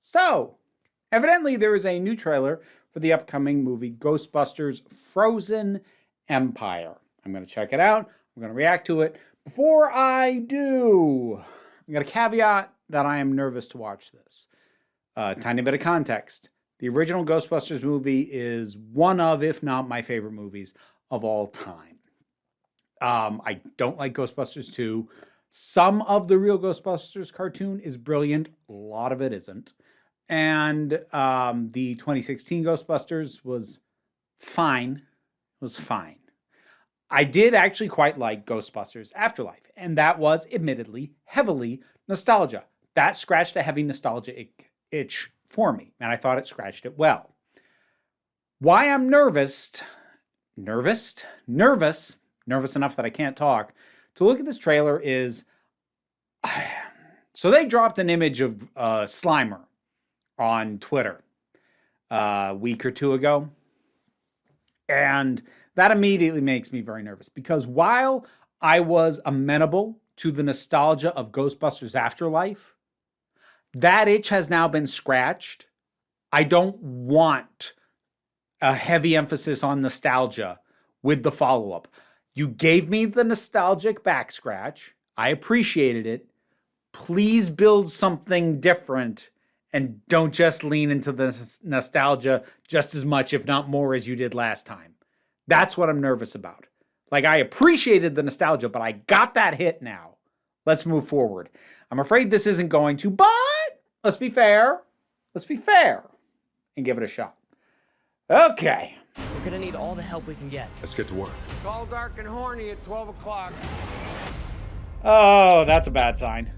So, evidently there is a new trailer for the upcoming movie Ghostbusters Frozen Empire. I'm going to check it out. I'm going to react to it. Before I do, I'm going to caveat that I am nervous to watch this. Tiny bit of context. The original Ghostbusters movie is one of, if not my favorite movies of all time. I don't like Ghostbusters 2. Some of the real Ghostbusters cartoon is brilliant. A lot of it isn't. And the 2016 Ghostbusters was fine. I did actually quite like Ghostbusters Afterlife. And that was, admittedly, heavily nostalgia. That scratched a heavy nostalgia itch for me. And I thought it scratched it well. Why I'm nervous enough that I can't talk, to look at this trailer is, so they dropped an image of Slimer on Twitter a week or two ago. And that immediately makes me very nervous because while I was amenable to the nostalgia of Ghostbusters Afterlife, that itch has now been scratched. I don't want a heavy emphasis on nostalgia with the follow-up. You gave me the nostalgic back scratch. I appreciated it. Please build something different and don't just lean into the nostalgia just as much, if not more, as you did last time. That's what I'm nervous about. Like, I appreciated the nostalgia, but I got that hit now. Let's move forward. I'm afraid this isn't going to, but let's be fair. And give it a shot. Okay. We're gonna need all the help we can get. Let's get to work. Tall, dark, and horny at 12 o'clock. Oh, that's a bad sign.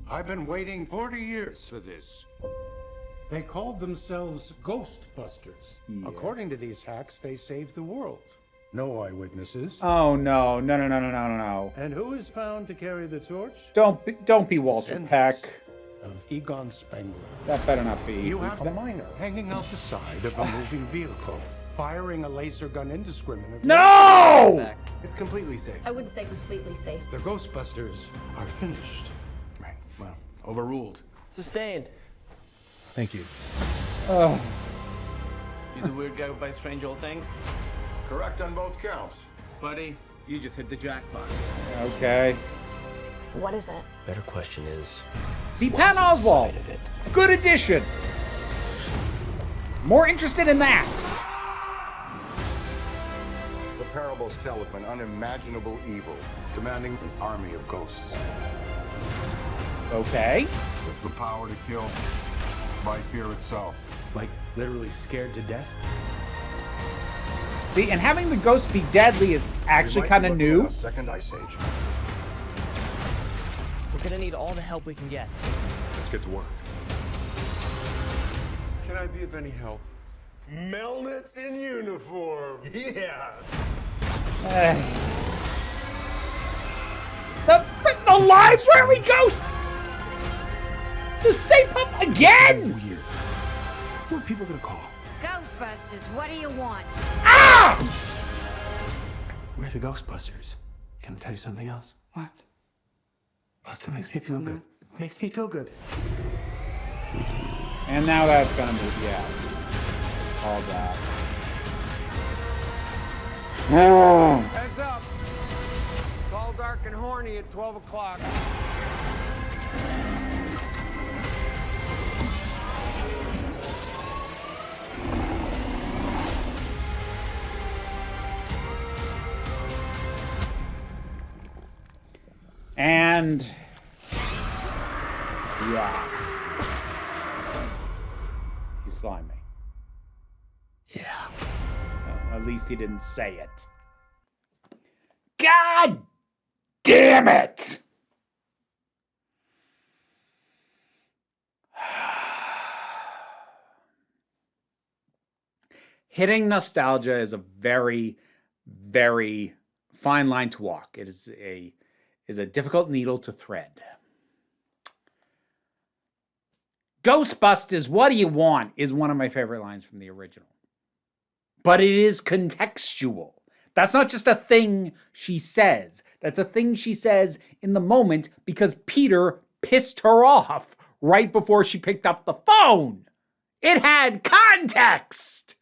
I've been waiting 40 years for this. They called themselves Ghostbusters. Yeah. According to these hacks, they saved the world. No eyewitnesses. Oh, no. And who is found to carry the torch? Don't be Walter Descendants Peck. Of Egon Spengler. That better not be. You have the miner hanging out the side of a moving vehicle, firing a laser gun indiscriminately. No! It's completely safe. I wouldn't say completely safe. The Ghostbusters are finished. Right. Well, overruled. Sustained. Thank you. Oh. You the weird guy who buys strange old things? Correct on both counts. Buddy, you just hit the jackpot. Okay. What is it? Better question is, See, Patton Oswalt. Good addition. More interested in that. The parables tell of an unimaginable evil commanding an army of ghosts Okay. with the power to kill by fear itself. Like, literally scared to death? See, and having the ghost be deadly is actually We might kind be of looking new. at a second ice age. we're gonna need all the help we can get. Let's get to work. Can I be of any help? Melnitz in uniform. Yes. The library ghost! The Stay Puft again! Weird. Who are people gonna call? Ghostbusters, what do you want? Ah! We're the Ghostbusters. Can I tell you something else? What? It makes me feel good. Makes me feel good. And now that's gonna move, yeah. All that. Heads up. Tall, dark, and horny at 12 o'clock. And yeah. He's slimy. Yeah. Well, at least he didn't say it. God damn it! Hitting nostalgia is a very, very fine line to walk. It is a difficult needle to thread. Ghostbusters, what do you want? Is one of my favorite lines from the original. But it is contextual. That's not just a thing she says. That's a thing she says in the moment because Peter pissed her off right before she picked up the phone. It had context.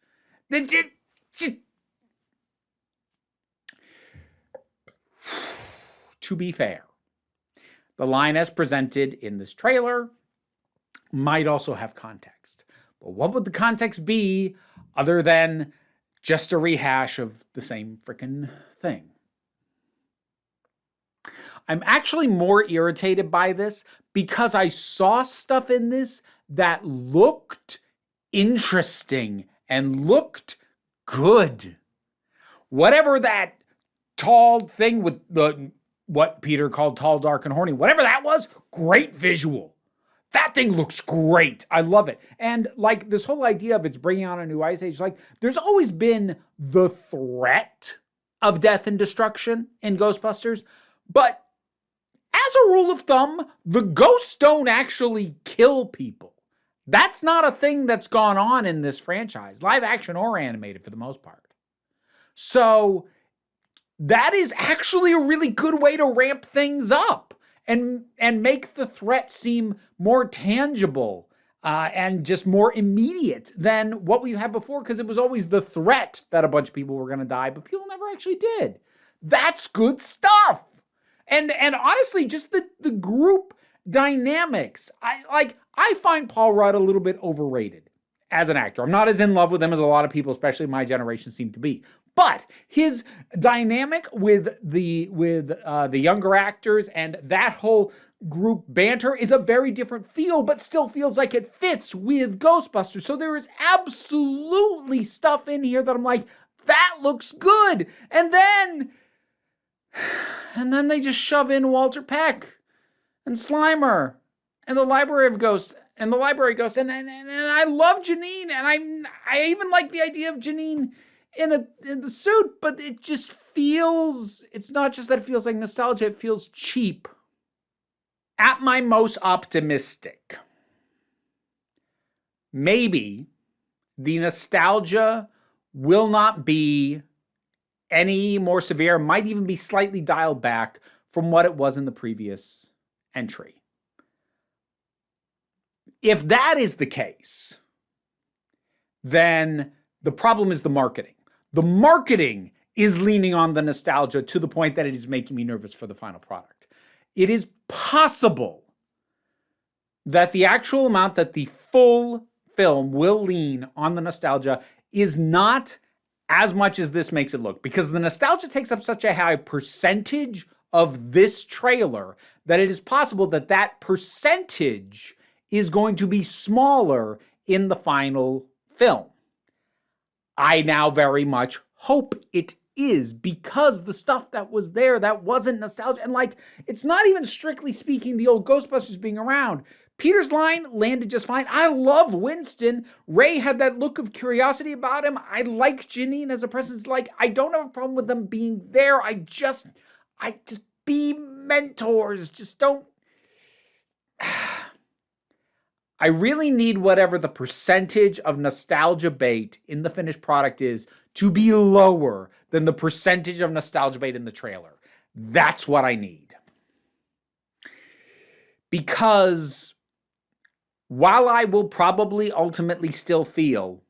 To be fair, the line as presented in this trailer might also have context. But what would the context be other than just a rehash of the same freaking thing? I'm actually more irritated by this because I saw stuff in this that looked interesting and looked good. Whatever that tall thing with what Peter called tall, dark, and horny, whatever that was, great visual. That thing looks great. I love it. And like this whole idea of it's bringing on a new ice age, like there's always been the threat of death and destruction in Ghostbusters, but as a rule of thumb, the ghosts don't actually kill people. That's not a thing that's gone on in this franchise, live action or animated for the most part. So that is actually a really good way to ramp things up and make the threat seem more tangible and just more immediate than what we've had before, because it was always the threat that a bunch of people were going to die, but people never actually did. That's good stuff. And honestly, just the group dynamics. I find Paul Rudd a little bit overrated as an actor. I'm not as in love with him as a lot of people, especially my generation, seem to be. But his dynamic with the younger actors and that whole group banter is a very different feel, but still feels like it fits with Ghostbusters. So there is absolutely stuff in here that I'm like, that looks good. And then they just shove in Walter Peck and Slimer and the Library of Ghosts and the Library Ghosts. And I love Janine, and I even like the idea of Janine in the suit, but it just feels, it's not just that it feels like nostalgia, it feels cheap. At my most optimistic, maybe the nostalgia will not be any more severe, might even be slightly dialed back from what it was in the previous entry. If that is the case, then the problem is the marketing. The marketing is leaning on the nostalgia to the point that it is making me nervous for the final product. It is possible that the actual amount that the full film will lean on the nostalgia is not as much as this makes it look, because the nostalgia takes up such a high percentage of this trailer that it is possible that that percentage is going to be smaller in the final film. I now very much hope it is, because the stuff that was there that wasn't nostalgia, and like, it's not even strictly speaking the old Ghostbusters being around. Peter's line landed just fine. I love Winston. Ray had that look of curiosity about him. I like Janine as a presence. Like, I don't have a problem with them being there. I just be mentors. Just don't. I really need whatever the percentage of nostalgia bait in the finished product is to be lower than the percentage of nostalgia bait in the trailer. That's what I need. Because while I will probably ultimately still feel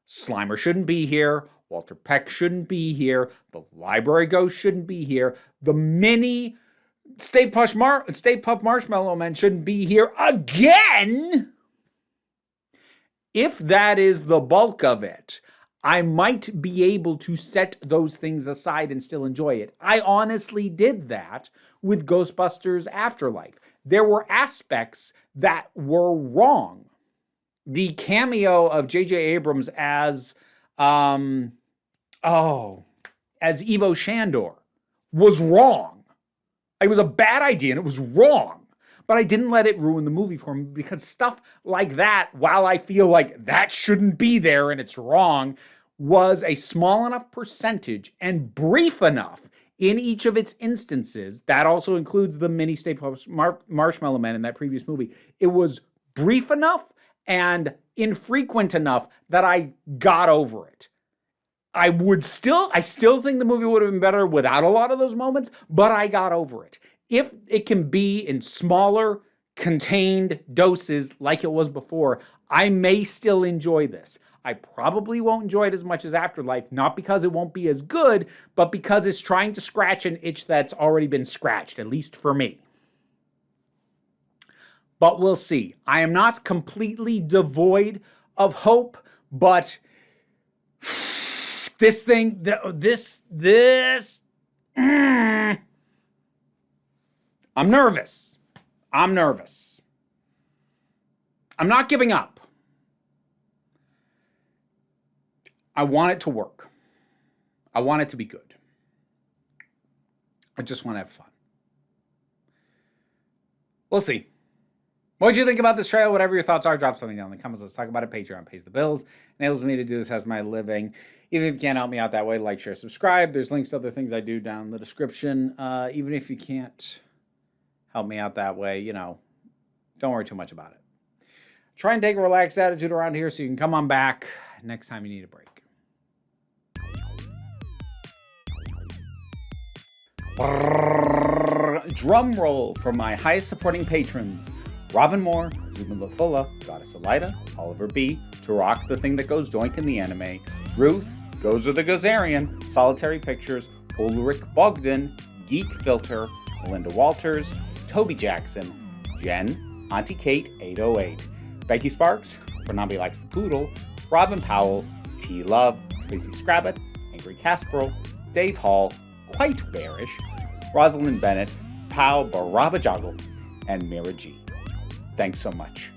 Slimer shouldn't be here, Walter Peck shouldn't be here, the Library Ghost shouldn't be here, the mini Stay Puft Marshmallow Man shouldn't be here again. If that is the bulk of it, I might be able to set those things aside and still enjoy it. I honestly did that with Ghostbusters Afterlife. There were aspects that were wrong. The cameo of J.J. Abrams as Ivo Shandor was wrong. It was a bad idea and it was wrong, but I didn't let it ruin the movie for me, because stuff like that, while I feel like that shouldn't be there and it's wrong, was a small enough percentage and brief enough in each of its instances. That also includes the mini Stay Puft Marshmallow Man in that previous movie. It was brief enough and infrequent enough that I got over it. I still think the movie would have been better without a lot of those moments, but I got over it. If it can be in smaller contained doses like it was before, I may still enjoy this. I probably won't enjoy it as much as Afterlife, not because it won't be as good, but because it's trying to scratch an itch that's already been scratched, at least for me. But we'll see. I am not completely devoid of hope, but this thing, I'm nervous. I'm nervous. I'm not giving up. I want it to work. I want it to be good. I just want to have fun. We'll see. What did you think about this trailer? Whatever your thoughts are, drop something down in the comments. Let's talk about it. Patreon pays the bills. Enables me to do this as my living. Even if you can't help me out that way, like, share, subscribe. There's links to other things I do down in the description. Even if you can't help me out that way, don't worry too much about it. Try and take a relaxed attitude around here so you can come on back next time you need a break. Drum roll for my highest supporting patrons: Robin Moore, Zubin Lafula, Goddess Elida, Oliver B, Turok, the thing that goes doink in the anime, Ruth, Gozer the Gozerian, Solitary Pictures, Ulrich Bogdan, Geek Filter, Melinda Walters, Toby Jackson, Jen, Auntie Kate 808, Becky Sparks, Fernambi Likes the Poodle, Robin Powell, T Love, Tracy Scrabbit, Angry Casperl, Dave Hall, Quite Bearish, Rosalind Bennett, Pau Barabajoggle, and Mira G. Thanks so much.